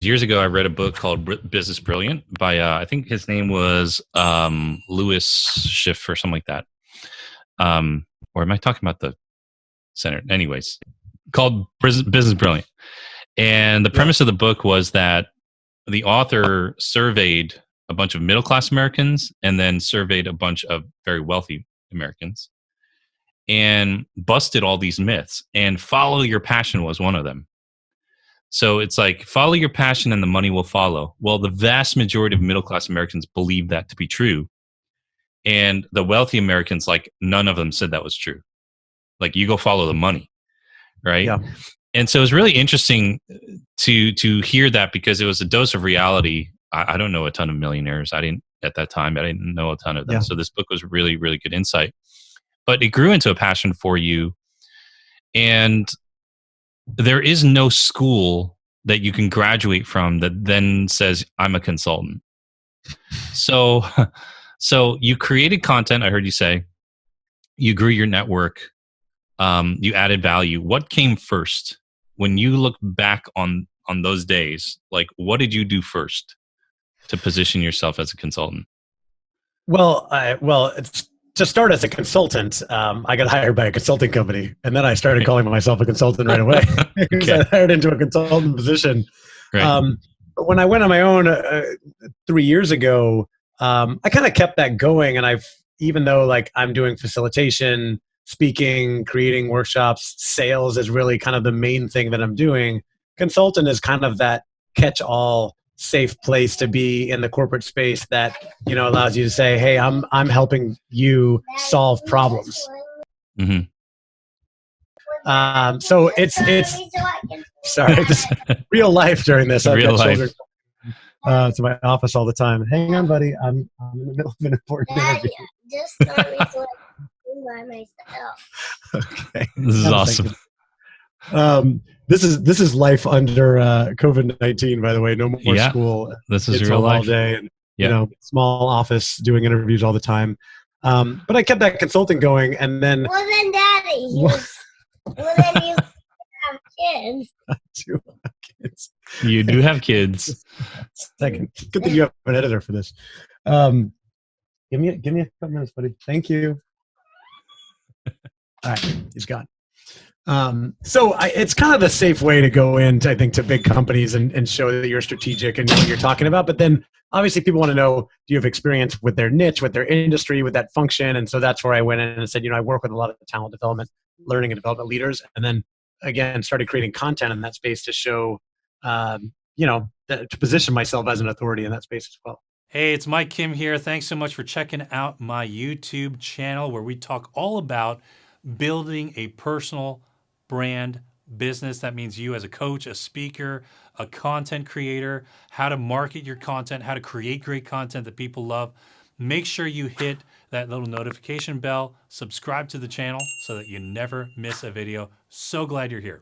years ago, I read a book called Business Brilliant by, I think his name was Lewis Schiff or something like that. Or am I talking about the center? Anyways, called Business Brilliant. And the premise of the book was that the author surveyed a bunch of middle-class Americans and then surveyed a bunch of very wealthy Americans and busted all these myths. And follow your passion was one of them. So it's like, follow your passion and the money will follow. Well, the vast majority of middle-class Americans believe that to be true. And the wealthy Americans, like, none of them said that was true. Like, you go follow the money, right? Yeah. And so it was really interesting to hear that, because it was a dose of reality. I don't know a ton of millionaires. I didn't at that time. I didn't know a ton of them. Yeah. So this book was really, really good insight. But it grew into a passion for you. And there is no school that you can graduate from that then says, I'm a consultant. So you created content, I heard you say. You grew your network. You added value. What came first? When you look back on those days, like, what did you do first to position yourself as a consultant? Well, to start as a consultant, I got hired by a consulting company, and then I started calling myself a consultant right away. Because I hired into a consultant position. Right. But when I went on my own 3 years ago, I kind of kept that going. And even though like I'm doing facilitation, speaking, creating workshops, sales is really kind of the main thing that I'm doing. Consultant is kind of that catch-all safe place to be in the corporate space that, allows you to say, hey, I'm helping you solve problems. Mm-hmm. So it's sorry, this real life during this. I've Real got life. children to my office all the time. Hang on, buddy. I'm in the middle of an important interview. Just start recording by myself. Okay. This is awesome. This is life under COVID-19, by the way. No more school. This is Kids real home life all day, and small office doing interviews all the time. But I kept that consulting going, and then Well, then, Daddy, then you have kids. I do have kids. You do have kids. Second, good thing you have an editor for this. Give me a couple minutes, buddy. Thank you. All right, he's gone. So it's kind of the safe way to go into, I think, to big companies and show that you're strategic and know what you're talking about. But then obviously people want to know, do you have experience with their niche, with their industry, with that function? And so that's where I went in and said, I work with a lot of talent development, learning and development leaders. And then again, started creating content in that space to show, to position myself as an authority in that space as well. Hey, it's Mike Kim here. Thanks so much for checking out my YouTube channel, where we talk all about building a personal brand business. That means you as a coach, a speaker, a content creator, how to market your content, how to create great content that people love. Make sure you hit that little notification bell, subscribe to the channel so that you never miss a video. So glad you're here.